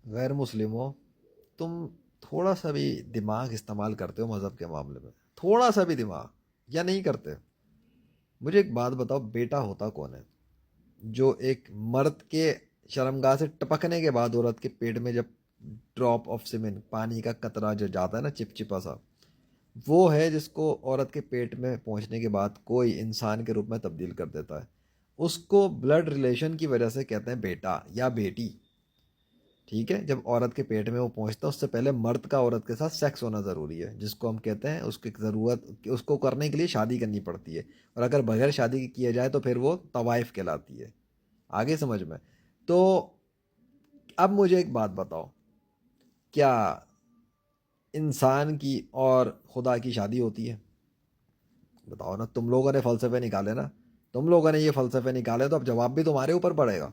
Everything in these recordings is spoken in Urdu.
غیر مسلم ہو تم، تھوڑا سا بھی دماغ استعمال کرتے ہو مذہب کے معاملے میں؟ تھوڑا سا بھی دماغ یا نہیں کرتے؟ مجھے ایک بات بتاؤ، بیٹا ہوتا کون ہے؟ جو ایک مرد کے شرمگاہ سے ٹپکنے کے بعد عورت کے پیٹ میں جب ڈراپ آف سیمن، پانی کا قطرہ جو جاتا ہے نا چپ چپا سا، وہ ہے جس کو عورت کے پیٹ میں پہنچنے کے بعد کوئی انسان کے روپ میں تبدیل کر دیتا ہے۔ اس کو بلڈ ریلیشن کی وجہ سے کہتے ہیں بیٹا یا بیٹی، ٹھیک ہے؟ جب عورت کے پیٹ میں وہ پہنچتا ہے اس سے پہلے مرد کا عورت کے ساتھ سیکس ہونا ضروری ہے، جس کو ہم کہتے ہیں اس کی ضرورت، اس کو کرنے کے لیے شادی کرنی پڑتی ہے، اور اگر بغیر شادی کے کیا جائے تو پھر وہ طوائف کہلاتی ہے۔ آگے سمجھ میں؟ تو اب مجھے ایک بات بتاؤ، کیا انسان کی اور خدا کی شادی ہوتی ہے؟ بتاؤ نا، تم لوگوں نے فلسفے نکالے نا، تم لوگوں نے یہ فلسفے نکالے تو اب جواب بھی تمہارے اوپر پڑے گا۔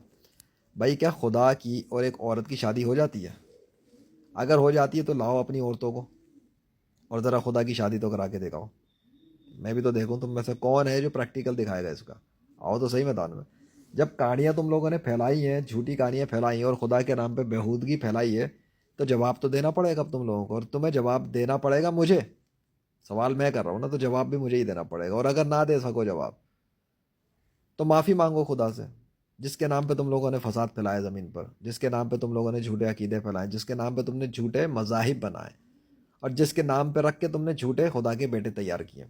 بھائی کیا خدا کی اور ایک عورت کی شادی ہو جاتی ہے؟ اگر ہو جاتی ہے تو لاؤ اپنی عورتوں کو اور ذرا خدا کی شادی تو کرا کے دکھاؤ، میں بھی تو دیکھوں تم میں سے کون ہے جو پریکٹیکل دکھائے گا اس کا۔ آؤ تو صحیح میدان میں۔ جب کہانیاں تم لوگوں نے پھیلائی ہیں، جھوٹی کہانیاں پھیلائی ہیں اور خدا کے نام پہ بےہودگی پھیلائی ہے، تو جواب تو دینا پڑے گا اب تم لوگوں کو، اور تمہیں جواب دینا پڑے گا مجھے۔ سوال میں کر رہا ہوں نا، تو جواب بھی مجھے ہی دینا پڑے گا، اور اگر نہ دے سکو جواب تو معافی مانگو خدا سے، جس کے نام پہ تم لوگوں نے فساد پھیلایا زمین پر، جس کے نام پہ تم لوگوں نے جھوٹے عقیدے پھیلائے، جس کے نام پہ تم نے جھوٹے مذاہب بنائے، اور جس کے نام پہ رکھ کے تم نے جھوٹے خدا کے بیٹے تیار کیے۔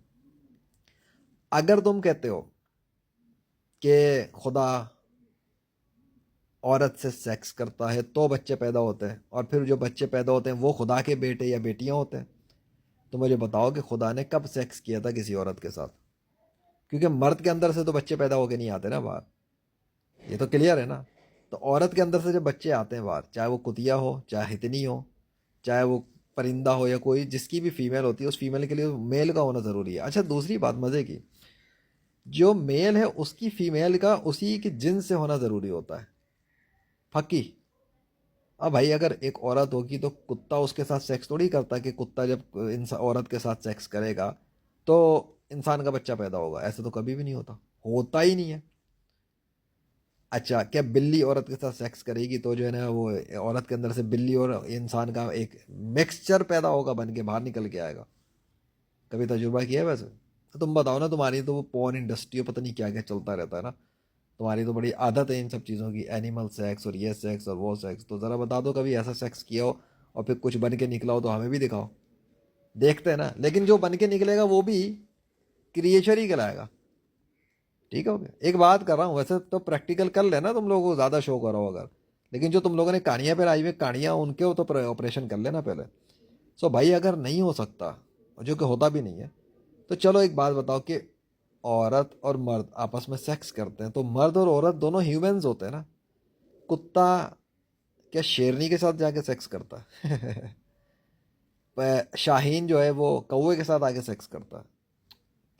اگر تم کہتے ہو کہ خدا عورت سے سیکس کرتا ہے تو بچے پیدا ہوتے ہیں، اور پھر جو بچے پیدا ہوتے ہیں وہ خدا کے بیٹے یا بیٹیاں ہوتے ہیں، تو مجھے بتاؤ کہ خدا نے کب سیکس کیا تھا کسی عورت کے ساتھ؟ کیونکہ مرد کے اندر سے تو بچے پیدا ہو کے نہیں آتے نا باہر، یہ تو کلیئر ہے نا؟ تو عورت کے اندر سے جب بچے آتے ہیں باہر، چاہے وہ کتیا ہو، چاہے ہتنی ہو، چاہے وہ پرندہ ہو، یا کوئی جس کی بھی فیمیل ہوتی ہے، اس فیمیل کے لیے میل کا ہونا ضروری ہے۔ اچھا دوسری بات مزے کی، جو میل ہے اس کی فیمیل کا اسی کے جنس سے ہونا ضروری ہوتا ہے۔ پھکی، اب بھائی اگر ایک عورت ہوگی تو کتا اس کے ساتھ سیکس تھوڑی کرتا ہے، کہ کتا جب عورت کے ساتھ سیکس کرے گا تو انسان کا بچہ پیدا ہوگا؟ ایسا تو کبھی بھی نہیں ہوتا، ہوتا ہی نہیں ہے۔ اچھا کیا بلی عورت کے ساتھ سیکس کرے گی تو جو ہے نا وہ عورت کے اندر سے بلی اور انسان کا ایک مکسچر پیدا ہوگا، بن کے باہر نکل کے آئے گا؟ کبھی تجربہ کیا ہے ویسے؟ تو تم بتاؤ نا، تمہاری تو وہ پورن انڈسٹری پتہ نہیں کیا کیا چلتا رہتا ہے نا، تمہاری تو بڑی عادت ہے ان سب چیزوں کی، اینیمل سیکس اور یہ سیکس اور وہ سیکس، تو ذرا بتا دو کبھی ایسا سیکس کیا ہو اور پھر کچھ بن کے نکلا ہو تو ہمیں بھی دکھاؤ، دیکھتے ہیں نا۔ لیکن جو بن کے نکلے گا وہ بھی کریچر ہی کہلائے گا، ٹھیک ہے؟ ایک بات کر رہا ہوں، ویسے تو پریکٹیکل کر لینا تم لوگوں کو زیادہ شوق ہو رہا ہو اگر، لیکن جو تم لوگوں نے کہانیاں پہ آئی ہوئی کہانیاں ان کے تو آپریشن کر لینا پہلے۔ سو بھائی اگر نہیں ہو سکتا، اور جو کہ ہوتا بھی نہیں ہے، تو چلو ایک بات بتاؤ کہ عورت اور مرد آپس میں سیکس کرتے ہیں تو مرد اور عورت دونوں ہیومنز ہوتے ہیں نا۔ کتا کیا شیرنی کے ساتھ جا کے سیکس کرتا ہے؟ شاہین جو ہے وہ کوے کے ساتھ آ کے سیکس کرتا ہے؟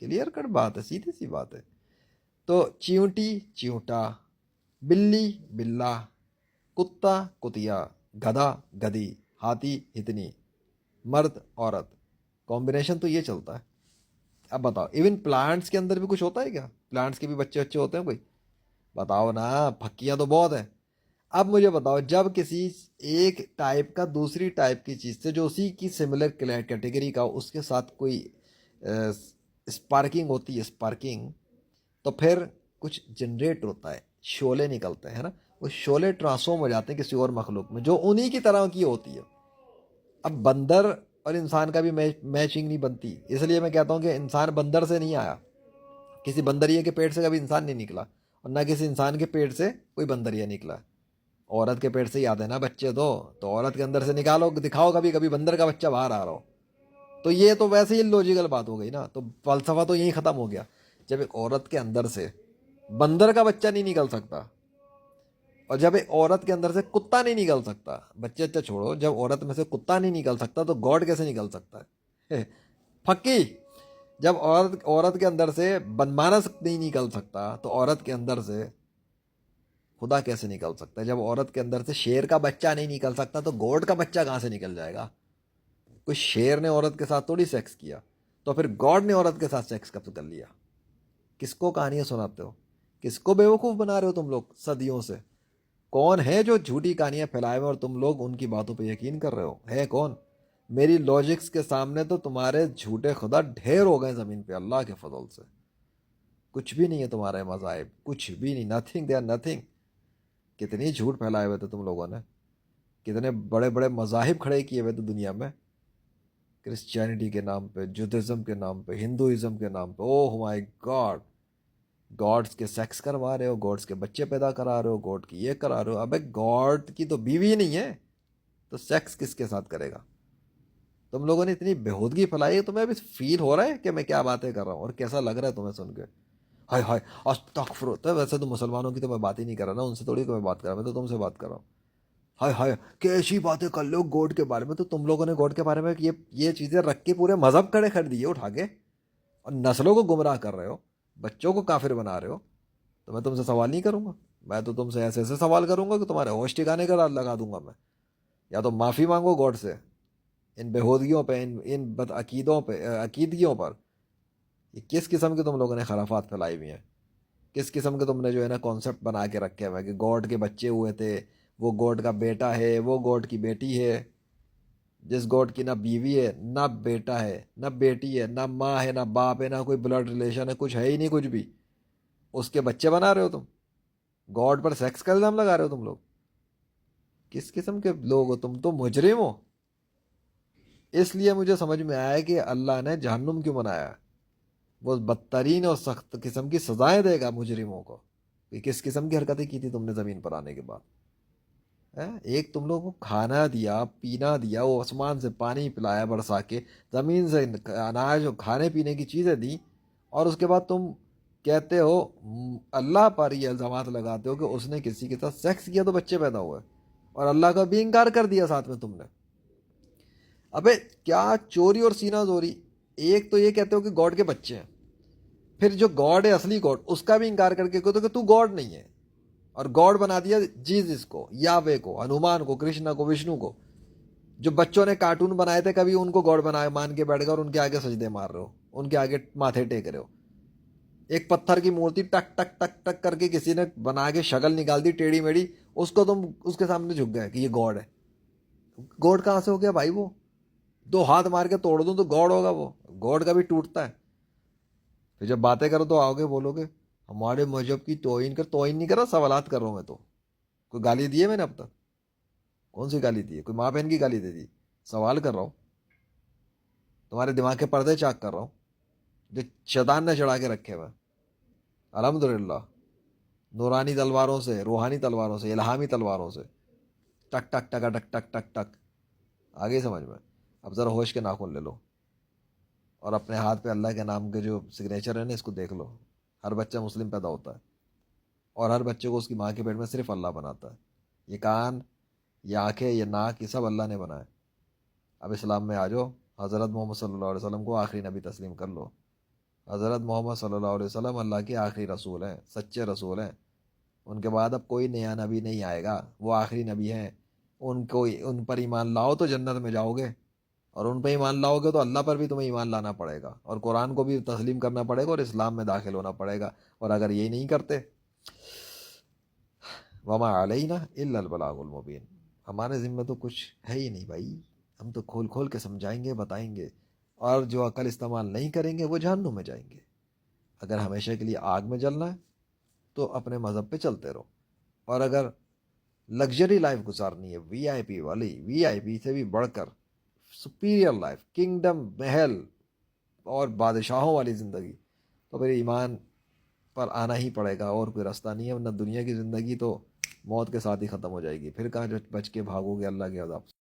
کلیئر کٹ بات ہے، سیدھی سی بات ہے۔ تو چیونٹی چیونٹا، بلی بلا، کتا کتیا، گدھا گدھی، ہاتھی ہتنی، مرد عورت، کمبینیشن تو یہ چلتا ہے۔ اب بتاؤ ایون پلانٹس کے اندر بھی کچھ ہوتا ہے کیا؟ پلانٹس کے بھی بچے بچے ہوتے ہیں کوئی؟ بتاؤ نا، پھکیاں تو بہت ہیں۔ اب مجھے بتاؤ، جب کسی ایک ٹائپ کا دوسری ٹائپ کی چیز سے جو اسی کی سملر کیٹیگری کا اس کے ساتھ کوئی اسپارکنگ ہوتی ہے، اسپارکنگ، تو پھر کچھ جنریٹ ہوتا ہے، شعلے نکلتے ہیں نا، وہ شعلے ٹرانسفارم ہو جاتے ہیں کسی اور مخلوق میں جو انہی کی طرح کی ہوتی ہے۔ اب بندر اور انسان کا بھی میچنگ نہیں بنتی، اس لیے میں کہتا ہوں کہ انسان بندر سے نہیں آیا، کسی بندریے کے پیٹ سے کبھی انسان نہیں نکلا، اور نہ کسی انسان کے پیٹ سے کوئی بندریا نکلا۔ عورت کے پیٹ سے ہی آتے ہیں نا بچے، تو عورت کے اندر سے نکالو دکھاؤ کبھی کبھی بندر کا بچہ باہر آ رہا ہو، تو یہ تو ویسے ہی لوجیکل بات ہو گئی نا، تو فلسفہ تو یہیں ختم ہو گیا۔ جب ایک عورت کے اندر سے بندر کا بچہ نہیں نکل سکتا، اور جب ایک عورت کے اندر سے کتا نہیں نکل سکتا، بچے اچھا چھوڑو، جب عورت میں سے کتا نہیں نکل سکتا تو گاڈ کیسے نکل سکتا ہے؟ پھکی، جب عورت کے اندر سے بنمانس نہیں نکل سکتا تو عورت کے اندر سے خدا کیسے نکل سکتا ہے؟ جب عورت کے اندر سے شیر کا بچہ نہیں نکل سکتا تو گوڈ کا بچہ کہاں سے نکل جائے گا؟ کوئی شیر نے عورت کے ساتھ تھوڑی سیکس کیا، تو پھر گاڈ نے عورت کے ساتھ سیکس کب کر لیا؟ کس کو کہانیاں سناتے ہو؟ کس کو بیوقوف بنا رہے ہو تم لوگ صدیوں سے؟ کون ہے جو جھوٹی کہانیاں پھیلائے ہوئے اور تم لوگ ان کی باتوں پہ یقین کر رہے ہو؟ ہے کون؟ میری لاجکس کے سامنے تو تمہارے جھوٹے خدا ڈھیر ہو گئے زمین پہ، اللہ کے فضل سے کچھ بھی نہیں ہے تمہارے مذاہب، کچھ بھی نہیں، نتھنگ، دے آر نتھنگ۔ کتنی جھوٹ پھیلائے ہوئے تھے تم لوگوں نے، کتنے بڑے بڑے مذاہب کھڑے کیے ہوئے تھے دنیا میں، کرسچینٹی کے نام پہ، جودھزم کے نام پہ، ہندوازم کے نام پہ، اوہ مائی گاڈ، گاڈس کے سیکس کروا رہے ہو، گاڈس کے بچے پیدا کرا رہے ہو، گاڈ کی یہ کرا رہے ہو، ابے گاڈ کی تو بیوی نہیں ہے تو سیکس کس کے ساتھ کرے گا؟ تم لوگوں نے اتنی بےہودگی پھیلائی ہے، تمہیں ابھی فیل ہو رہا ہے کہ میں کیا باتیں کر رہا ہوں اور کیسا لگ رہا ہے تمہیں سن کے؟ ہائے ہائے استغفر اللہ، ویسے تو مسلمانوں کی تو میں بات ہی نہیں کر رہا نا، ان سے تھوڑی کوئی بات کر رہا، میں تو تم سے بات کر رہا ہوں۔ ہائے ہائے کیسی باتیں کر لو گوڈ کے بارے میں، تو تم لوگوں نے گوڈ کے بارے میں یہ چیزیں رکھ کے پورے مذہب کھڑے کر دیے اٹھا کے، اور نسلوں کو گمراہ کر رہے ہو، بچوں کو کافر بنا رہے ہو۔ تو میں تم سے سوال نہیں کروں گا، میں تو تم سے ایسے ایسے سوال کروں گا کہ تمہارے ہوش ٹھکانے کا لگا دوں گا میں۔ یا تو معافی مانگو گاڈ سے ان بےہودگیوں پہ، ان بد عقیدوں پہ، عقیدگیوں پر۔ یہ کس قسم کے تم لوگوں نے خرافات پھیلائی ہوئی ہیں، کس قسم کے تم نے جو ہے نا کانسیپٹ بنا کے رکھے ہوئے کہ گاڈ کے بچے ہوئے تھے، وہ گاڈ کا بیٹا ہے، وہ گاڈ کی بیٹی ہے، جس گاڈ کی نہ بیوی ہے، نہ بیٹا ہے، نہ بیٹی ہے، نہ ماں ہے، نہ باپ ہے، نہ کوئی بلڈ ریلیشن ہے، کچھ ہے ہی نہیں کچھ بھی، اس کے بچے بنا رہے ہو تم، گاڈ پر سیکس کا الزام لگا رہے ہو تم لوگ۔ کس قسم کے لوگ ہو تم؟ تو مجرم ہو۔ اس لیے مجھے سمجھ میں آیا کہ اللہ نے جہنم کیوں بنایا ہے، وہ بدترین اور سخت قسم کی سزائیں دے گا مجرموں کو کہ کس قسم کی حرکتیں کی تھی تم نے زمین پر آنے کے بعد۔ ایک تم لوگوں کو کھانا دیا، پینا دیا، وہ آسمان سے پانی پلایا برسا کے، زمین سے اناج اور کھانے پینے کی چیزیں دی، اور اس کے بعد تم کہتے ہو اللہ پر یہ الزامات لگاتے ہو کہ اس نے کسی کے ساتھ سیکس کیا تو بچے پیدا ہوئے، اور اللہ کا بھی انکار کر دیا ساتھ میں تم نے۔ ابے کیا چوری اور سینہ زوری! ایک تو یہ کہتے ہو کہ گاڈ کے بچے ہیں، پھر جو گاڈ ہے اصلی گاڈ اس کا بھی انکار کر کے کہتے ہو کہ تو گاڈ نہیں ہے، اور گاڈ بنا دیا جیزس کو، یاوے کو، ہنومان کو، کرشنا کو، وشنو کو۔ جو بچوں نے کارٹون بنائے تھے کبھی ان کو گاڈ بنا مان کے بیٹھ گئے اور ان کے آگے سجدے مار رہے ہو، ان کے آگے ماتھے ٹیک رہے ہو۔ ایک پتھر کی مورتی ٹک ٹک ٹک ٹک کر کے کسی نے بنا کے شکل نکال دی ٹیڑھی میڑھی، اس کو تم اس کے سامنے جھک گئے کہ یہ گاڈ ہے۔ گاڈ کہاں سے ہو گیا بھائی؟ وہ دو ہاتھ مار کے توڑ دوں تو گاڈ ہوگا؟ وہ گاڈ کا بھی ٹوٹتا ہے۔ پھر جب باتیں کرو تو آؤ گے بولو گے ہمارے مذہب کی توہین کر، توہین نہیں کر رہا، سوالات کر رہا ہوں میں تو۔ کوئی گالی دی ہے میں نے اب تک؟ کون سی گالی دی ہے؟ کوئی ماں بہن کی گالی دے دی؟ سوال کر رہا ہوں، تمہارے دماغ کے پردے چاک کر رہا ہوں جو شیطان نے چڑھا کے رکھے ہوئے۔ الحمدللہ نورانی تلواروں سے، روحانی تلواروں سے، الہامی تلواروں سے، ٹک ٹک ٹک ٹک ٹک ٹک ٹک، آگے سمجھ میں۔ اب ذرا ہوش کے ناخن لے لو اور اپنے ہاتھ پہ اللہ کے نام کے جو سگنیچر ہے نا اس کو دیکھ لو۔ ہر بچہ مسلم پیدا ہوتا ہے اور ہر بچے کو اس کی ماں کے پیٹ میں صرف اللہ بناتا ہے۔ یہ کان، یہ آنکھیں، یہ ناک، یہ سب اللہ نے بنائے۔ اب اسلام میں آ جاؤ، حضرت محمد صلی اللہ علیہ وسلم کو آخری نبی تسلیم کر لو۔ حضرت محمد صلی اللہ علیہ وسلم اللہ کے آخری رسول ہیں، سچے رسول ہیں۔ ان کے بعد اب کوئی نیا نبی نہیں آئے گا، وہ آخری نبی ہیں۔ ان پر ایمان لاؤ تو جنت میں جاؤ گے، اور ان پہ ایمان لاؤ گے تو اللہ پر بھی تمہیں ایمان لانا پڑے گا، اور قرآن کو بھی تسلیم کرنا پڑے گا، اور اسلام میں داخل ہونا پڑے گا۔ اور اگر یہی نہیں کرتے، وما علینا الا البلاغ المبین، ہمارے ذمہ تو کچھ ہے ہی نہیں بھائی، ہم تو کھول کھول کے سمجھائیں گے، بتائیں گے، اور جو عقل استعمال نہیں کریں گے وہ جہنم میں جائیں گے۔ اگر ہمیشہ کے لیے آگ میں جلنا ہے تو اپنے مذہب پہ چلتے رہو، اور اگر لگژری لائف گزارنی ہے، وی آئی پی والی، وی آئی پی سے بھی بڑھ کر سپیریئر لائف، کنگڈم، محل اور بادشاہوں والی زندگی، تو پھر ایمان پر آنا ہی پڑے گا، اور کوئی راستہ نہیں ہے، ورنہ دنیا کی زندگی تو موت کے ساتھ ہی ختم ہو جائے گی، پھر کہاں جو بچ کے بھاگو گے اللہ کے عذاب سے۔